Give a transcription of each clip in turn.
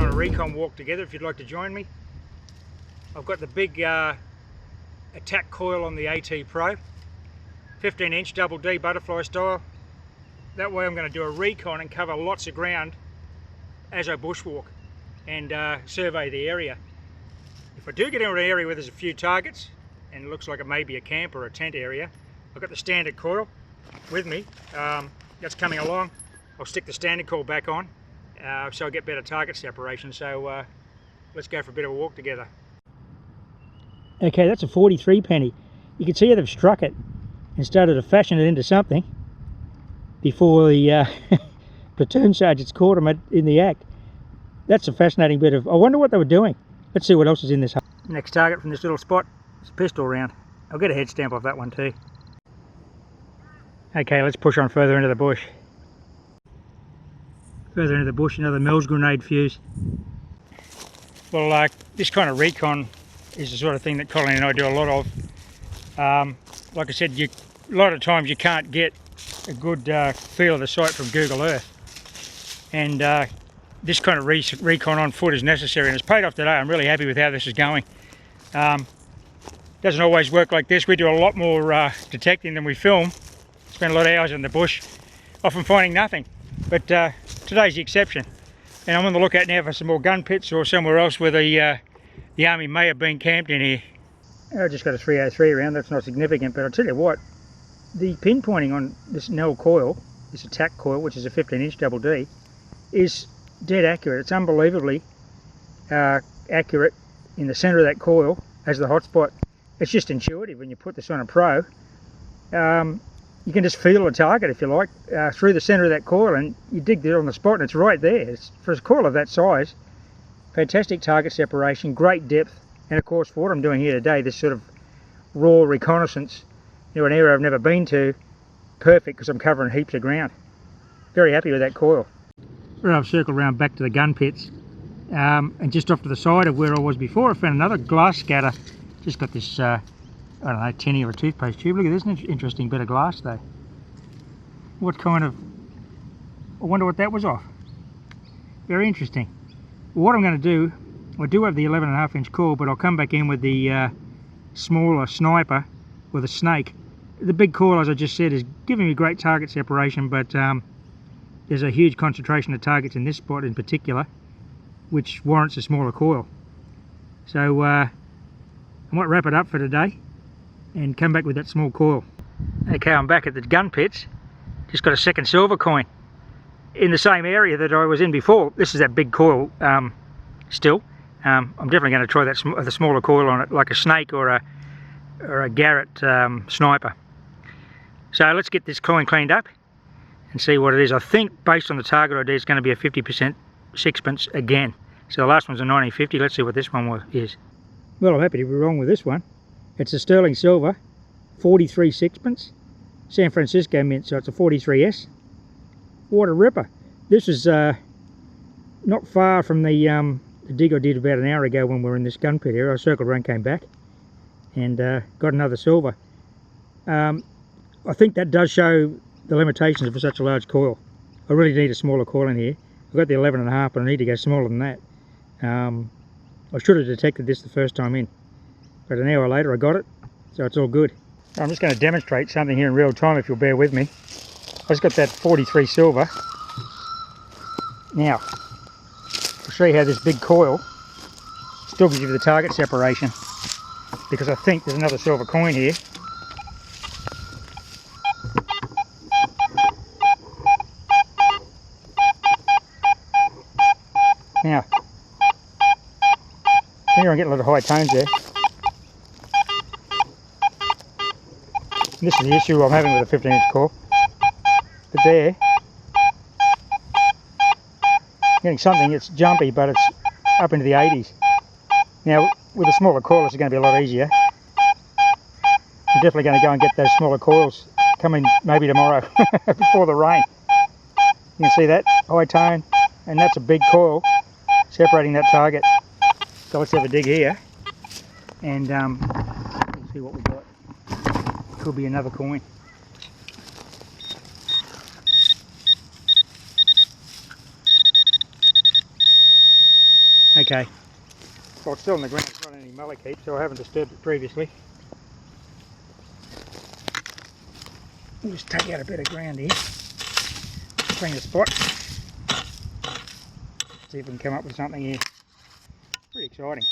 on a recon walk together if you'd like to join me. I've got the big attack coil on the AT Pro, 15-inch double D butterfly style. That way I'm going to do a recon and cover lots of ground as I bushwalk and survey the area. If I do get into an area where there's a few targets and it looks like it may be a camp or a tent area, I've got the standard coil with me. That's coming along. I'll stick the standard coil back on so I get better target separation. So let's go for a bit of a walk together. Okay, that's a 43 penny. You can see how they've struck it and started to fashion it into something before the platoon sergeants caught them in the act. That's a fascinating bit of... I wonder what they were doing. Let's see what else is in this. Next target from this little spot is a pistol round. I'll get a head stamp off that one too. Okay, let's push on further into the bush. Further into the bush, another Mills grenade fuse. Well, this kind of recon is the sort of thing that Colin and I do a lot of. Like I said, a lot of times you can't get a good feel of the site from Google Earth, and this kind of recon on foot is necessary, and it's paid off today. I'm really happy with how this is going. Doesn't always work like this. We do a lot more detecting than we film. Spend a lot of hours in the bush, often finding nothing, but today's the exception. And I'm on the lookout now for some more gun pits or somewhere else where the army may have been camped in here. I just got a 303 round. That's not significant, but I'll tell you what, the pinpointing on this Nell coil, this attack coil, which is a 15-inch double D, is dead accurate. It's unbelievably accurate in the center of that coil as the hotspot. It's just intuitive when you put this on a pro. You can just feel a target, if you like, through the center of that coil, and you dig it on the spot and it's right there. It's, for a coil of that size, fantastic target separation, great depth, and of course for what I'm doing here today, this sort of raw reconnaissance, you know, an area I've never been to, perfect because I'm covering heaps of ground. Very happy with that coil. Well, I've circled around back to the gun pits, and just off to the side of where I was before, I found another glass scatter. Just got this, I don't know, tinny or a toothpaste tube. Look at this interesting bit of glass though. What kind of, I wonder what that was off. Very interesting. Well, what I'm going to do, I do have the 11.5-inch coil, but I'll come back in with the smaller sniper with a snake. The big coil, as I just said, is giving me great target separation, but there's a huge concentration of targets in this spot in particular, which warrants a smaller coil. So I might wrap it up for today and come back with that small coil. Okay, I'm back at the gun pits. Just got a second silver coin in the same area that I was in before. This is that big coil still. I'm definitely going to try that the smaller coil on it, like a snake or a Garrett sniper. So let's get this coin cleaned up and see what it is. I think based on the target ID, it's going to be a 50% sixpence again. So the last one's a 1950. Let's see what this one is. Well, I'm happy to be wrong with this one. It's a sterling silver, 43 sixpence, San Francisco mint, so it's a 43S. What a ripper. This is not far from the dig I did about an hour ago when we were in this gun pit area. I circled around, came back, and got another silver. I think that does show the limitations of such a large coil. I really need a smaller coil in here. I've got the 11.5, but I need to go smaller than that. I should have detected this the first time in, but an hour later I got it, so it's all good. I'm just going to demonstrate something here in real time, if you'll bear with me. I just got that 43 silver. Now, I'll show you how this big coil still gives you the target separation, because I think there's another silver coin here. Now, here I'm getting a lot of high tones there. And this is the issue I'm having with a 15-inch coil. But there, I'm getting something that's jumpy, but it's up into the 80s. Now, with a smaller coil, this is going to be a lot easier. I'm definitely going to go and get those smaller coils coming maybe tomorrow before the rain. You can see that high tone, and that's a big coil separating that target. So let's have a dig here, and we'll see what we got. Could be another coin. Okay. Well, it's still on the ground, it's not any malachite, so I haven't disturbed it previously. We'll just take out a bit of ground here. Clean the spot. See if we can come up with something here. Pretty exciting.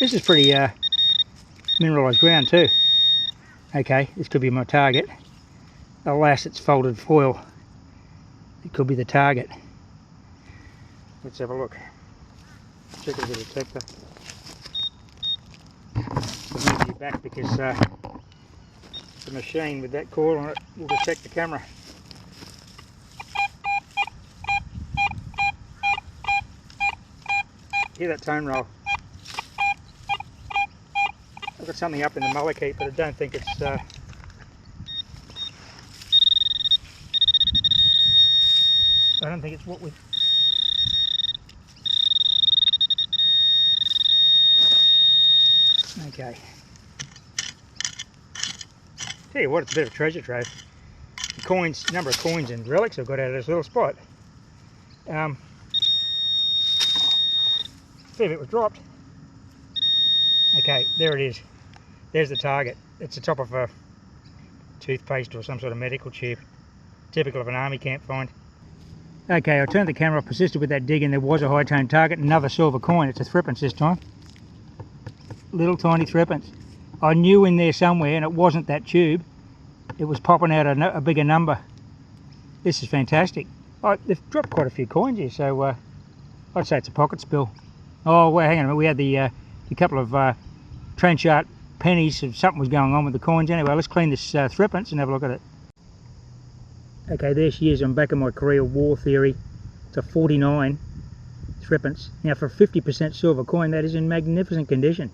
This is pretty mineralised ground too. Okay, this could be my target. Alas, it's folded foil. It could be the target. Let's have a look. Check with the detector. I'll move you back because the machine with that coil on it will detect the camera. Hear that tone roll? I've got something up in the malachite, but I don't think it's I don't think it's what we... Okay. Tell you what, it's a bit of a treasure trove. The coins, number of coins and relics I've got out of this little spot. Fair bit was dropped. Okay, there it is. There's the target. It's the top of a toothpaste or some sort of medical tube. Typical of an army camp find. Okay, I turned the camera off, persisted with that dig, and there was a high tone target, another silver coin. It's a threepence this time. Little tiny threepence. I knew in there somewhere, and it wasn't that tube. It was popping out a bigger number. This is fantastic. They've dropped quite a few coins here, so I'd say it's a pocket spill. Oh, well, hang on a minute. We had the couple of Trenchard pennies, so something was going on with the coins. Anyway, let's clean this threepence and have a look at it. Okay, there she is. I'm back in my Korea War theory. It's a 49 threepence. Now, for a 50% silver coin, that is in magnificent condition,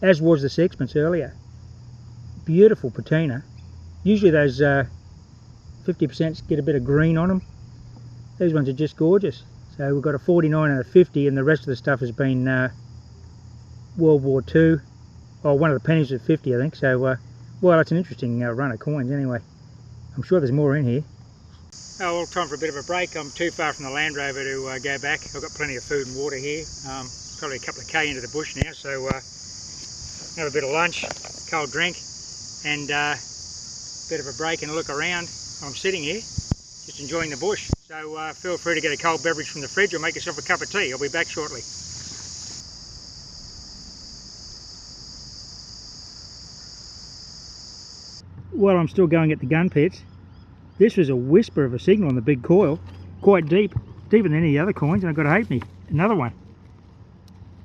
as was the sixpence earlier. Beautiful patina. Usually those 50% get a bit of green on them. These ones are just gorgeous. So we've got a 49 and a 50, and the rest of the stuff has been World War II. Oh, one of the pennies was 50, I think. So, well, it's an interesting run of coins anyway. I'm sure there's more in here. Oh, well, time for a bit of a break. I'm too far from the Land Rover to go back. I've got plenty of food and water here. Probably a couple of K into the bush now, so have a bit of lunch, cold drink, and a bit of a break and a look around. I'm sitting here, just enjoying the bush. So feel free to get a cold beverage from the fridge or make yourself a cup of tea. I'll be back shortly. While I'm still going at the gun pits, this was a whisper of a signal on the big coil, quite deep, deeper than any other coins, and I've got a halfpenny, another one.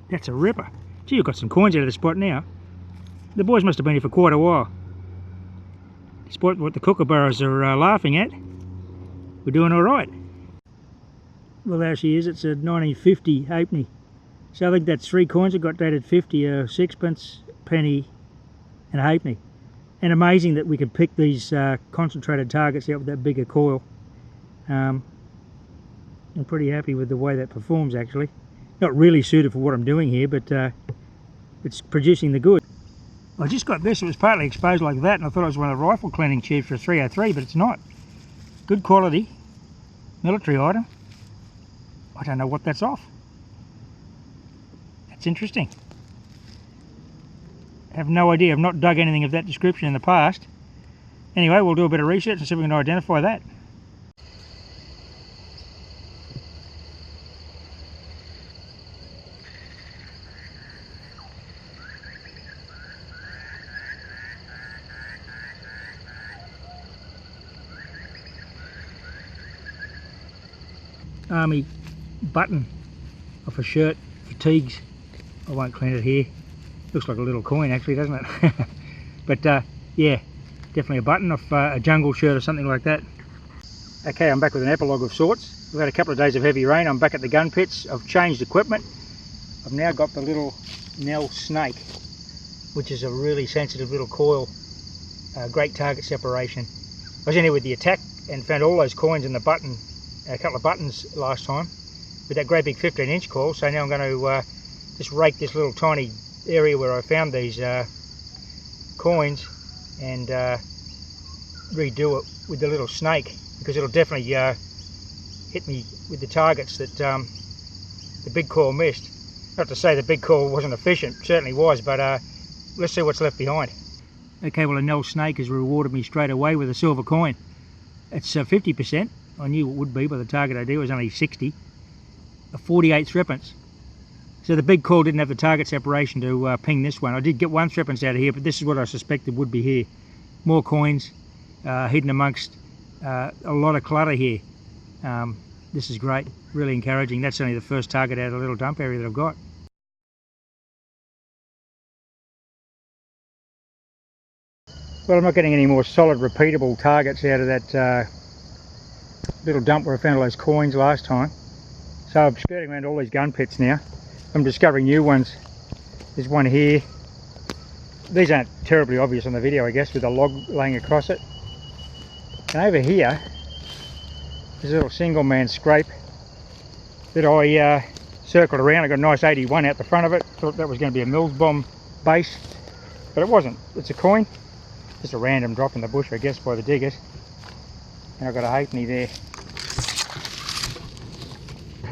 That's a ripper. Gee, you've got some coins out of the spot now. The boys must have been here for quite a while. Despite what the kookaburras are laughing at, we're doing all right. Well, there she is. It's a 1950 halfpenny. So I think that's 3 coins. I've got dated 50, a sixpence, penny, and a halfpenny. And amazing that we could pick these concentrated targets out with that bigger coil. I'm pretty happy with the way that performs, actually. Not really suited for what I'm doing here, but it's producing the good. I just got this. It was partly exposed like that, and I thought it was one of the rifle cleaning tubes for a 303, but it's not. Good quality military item. I don't know what that's off. That's interesting. I have no idea. I've not dug anything of that description in the past. Anyway, we'll do a bit of research and see if we can identify that. Army button off a shirt, fatigues. I won't clean it here. Looks like a little coin actually, doesn't it? But yeah, definitely a button off a jungle shirt or something like that. Okay, I'm back with an epilogue of sorts. We've had a couple of days of heavy rain. I'm back at the gun pits. I've changed equipment. I've now got the little Nell Snake, which is a really sensitive little coil. Great target separation. I was in here with the attack and found all those coins in the button, a couple of buttons last time, with that great big 15-inch coil. So now I'm going to just rake this little tiny area where I found these coins and redo it with the little snake, because it'll definitely hit me with the targets that the big coil missed. Not to say the big coil wasn't efficient, certainly was, but let's see what's left behind. Okay, well, a Nell snake has rewarded me straight away with a silver coin. It's 50%. I knew it would be by the target ID. It was only 60. A 48 threepence. So the big coil didn't have the target separation to ping this one. I did get 1 threepence out of here, but this is what I suspected would be here. More coins hidden amongst a lot of clutter here. This is great, really encouraging. That's only the first target out of the little dump area that I've got. Well, I'm not getting any more solid repeatable targets out of that little dump where I found all those coins last time. So I'm skirting around all these gun pits now. I'm discovering new ones. There's one here. These aren't terribly obvious on the video, I guess, with a log laying across it. And over here, there's a little single man scrape that I circled around. I got a nice 81 out the front of it. Thought that was going to be a Mills bomb base, but it wasn't. It's a coin. Just a random drop in the bush, I guess, by the diggers. And I've got a halfpenny there.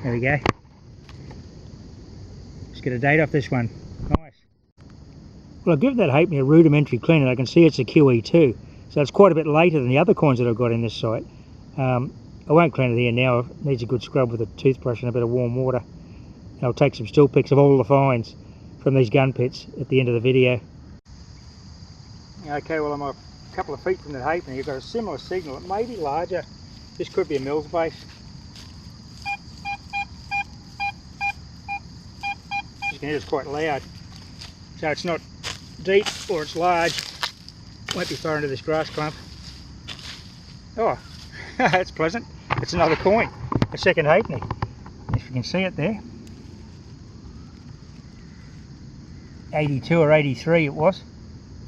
There we go. Let's get a date off this one. Nice. Well, I'll give that halfpenny a rudimentary clean, and I can see it's a QE2. So it's quite a bit later than the other coins that I've got in this site. I won't clean it here now. It needs a good scrub with a toothbrush and a bit of warm water. And I'll take some still pics of all the finds from these gun pits at the end of the video. Okay, well, I'm a couple of feet from the halfpenny. I've got a similar signal. It may be larger. This could be a Mills base. You can hear it's quite loud. So it's not deep or it's large. Won't be far into this grass clump. Oh, that's pleasant. It's another coin. A second halfpenny. If you can see it there. 82 or 83 it was.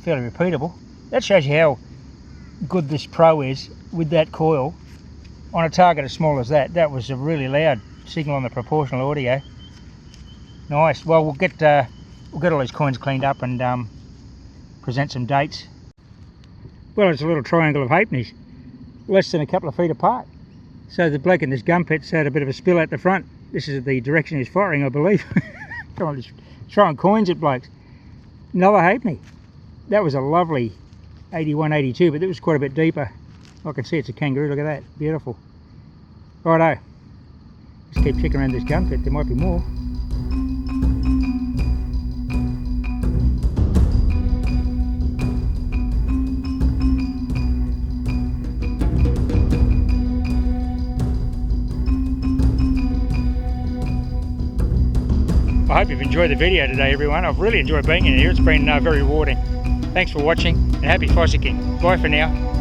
Fairly repeatable. That shows you how good this Pro is with that coil on a target as small as that. That was a really loud signal on the proportional audio. Nice. Well, we'll get all these coins cleaned up and present some dates. Well, it's a little triangle of halfpennies, less than a couple of feet apart. So the bloke in this gun pit's had a bit of a spill out the front. This is the direction he's firing, I believe. Throwing coins at blokes. Another halfpenny. That was a lovely 81, 82, but it was quite a bit deeper. I can see it's a kangaroo, look at that, beautiful. Righto, let's keep checking around this gun pit, there might be more. I hope you've enjoyed the video today, everyone. I've really enjoyed being in here. It's been very rewarding. Thanks for watching and happy fossicking. Bye for now.